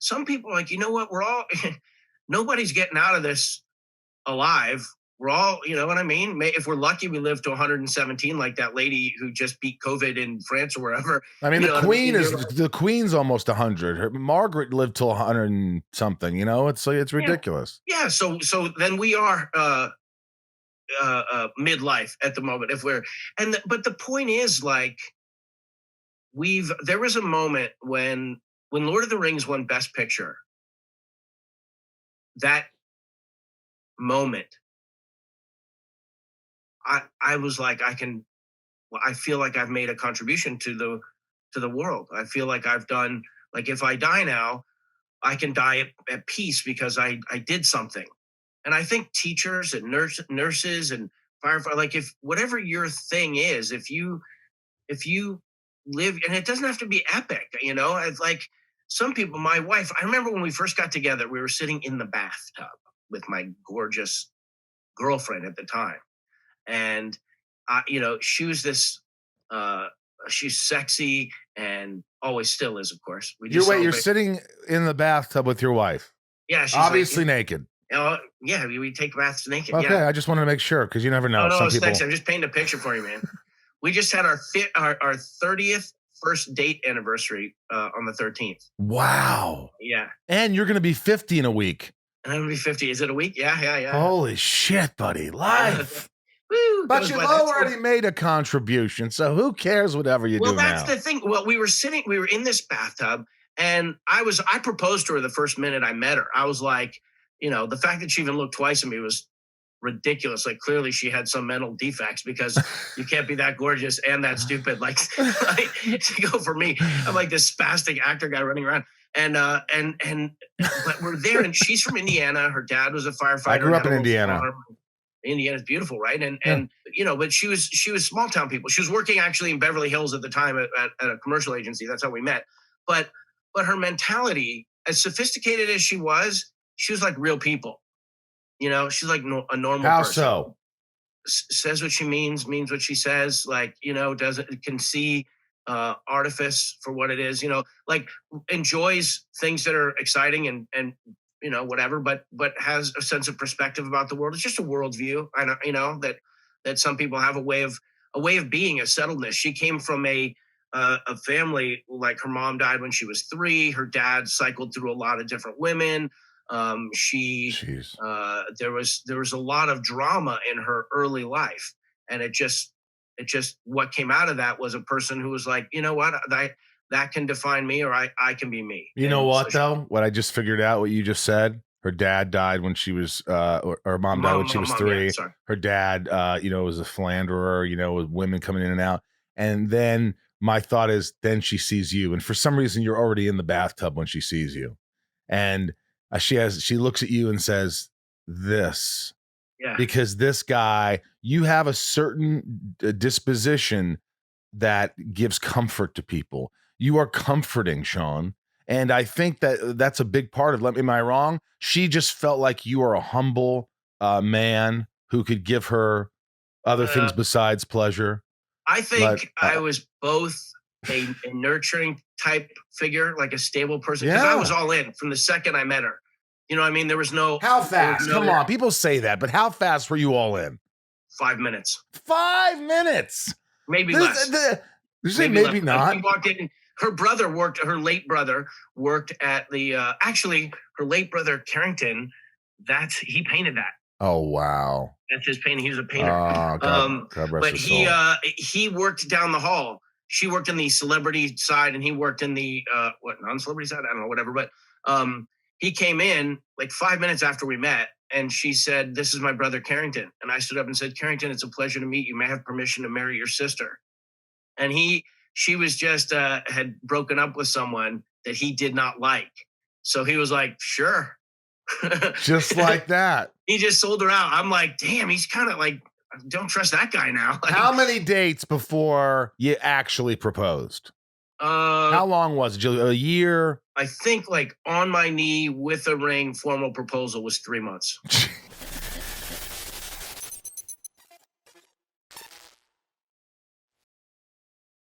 some people are like, you know what? We're all, nobody's getting out of this alive. We're all, you know what I mean? If we're lucky, we live to 117, like that lady who just beat COVID in France or wherever. I mean, You the know what queen is Like, the queen's almost 100. Margaret lived till 100 and something. You know, it's ridiculous. yeah. So then we are midlife at the moment. If we're but the point is, like, there was a moment when Lord of the Rings won Best Picture. That moment, I was like, I feel like I've made a contribution to the world. I feel like I've done, like, if I die now, I can die at peace because I did something. And I think teachers and nurses and firefighters, like, if whatever your thing is, if you live, and it doesn't have to be epic, you know, it's like some people, my wife, I remember when we first got together, we were sitting in the bathtub with my gorgeous girlfriend at the time. And, you know, she was this, she's sexy and always still is, of course. You're sitting in the bathtub with your wife. Yeah. She's obviously like, naked. Yeah, we take baths naked. Okay, yeah. I just wanted to make sure because you never know. Oh, no, Some people. thanks. I'm just painting a picture for you, man. We just had our 30th first date anniversary on the 13th. Wow. Yeah. And you're going to be 50 in a week. And I'm going to be 50. Is it a week? Yeah. Holy shit, buddy. Life. Woo, but you've already made a contribution, so who cares whatever you do now? Well, that's the thing. Well, we were in this bathtub, and I proposed to her the first minute I met her. I was like, you know, the fact that she even looked twice at me was ridiculous. Like, clearly she had some mental defects, because you can't be that gorgeous and that stupid. Like to go for me, I'm like this spastic actor guy running around. And but we're there, and she's from Indiana. Her dad was a firefighter. I grew up in Indiana. Indiana's beautiful, right? And you know, but she was small town people. She was working actually in Beverly Hills at the time at a commercial agency. That's how we met. But her mentality, as sophisticated as she was like real people. You know, she's like a normal How person. so? Says what she means what she says. Like, you know, can see artifice for what it is. You know, like, enjoys things that are exciting and you know, whatever, but has a sense of perspective about the world. It's just a worldview. I know, you know, that some people have a way of being, a settledness. She came from a family, like, her mom died when she was 3. Her dad cycled through a lot of different women. There was a lot of drama in her early life, and it just what came out of that was a person who was like, you know what, that can define me, or I can be me. You know what, though? What I just figured out, what you just said, her dad died when she was, or her mom died when she was 3. Yeah, her dad, you know, was a philanderer, you know, with women coming in and out. And then my thought is, then she sees you. And for some reason, you're already in the bathtub when she sees you. And she looks at you and says, this. Yeah. Because this guy, you have a certain disposition that gives comfort to people. You are comforting, Sean. And I think that's a big part of it. Am I wrong? She just felt like you are a humble man who could give her other things besides pleasure. I think I was both a nurturing type figure, like a stable person, because I was all in from the second I met her. You know what I mean? There was no... How fast? Come on. People say that, but how fast were you all in? 5 minutes. 5 minutes? Maybe less. Maybe not. She walked in. Her late brother worked at the, actually, her late brother, Carrington, he painted that. Oh, wow. That's his painting. He was a painter. Oh, God rest his soul. He worked down the hall. She worked in the celebrity side, and he worked in the, non-celebrity side? I don't know, whatever. But he came in like 5 minutes after we met, and she said, "This is my brother, Carrington." And I stood up and said, "Carrington, it's a pleasure to meet you. May I have permission to marry your sister?" And she was just, had broken up with someone that he did not like. So he was like, sure. Just like that. He just sold her out. I'm like, damn, he's kind of like, don't trust that guy now. Like, how many dates before you actually proposed? How long was it? A year? I think, like, on my knee with a ring, formal proposal was 3 months.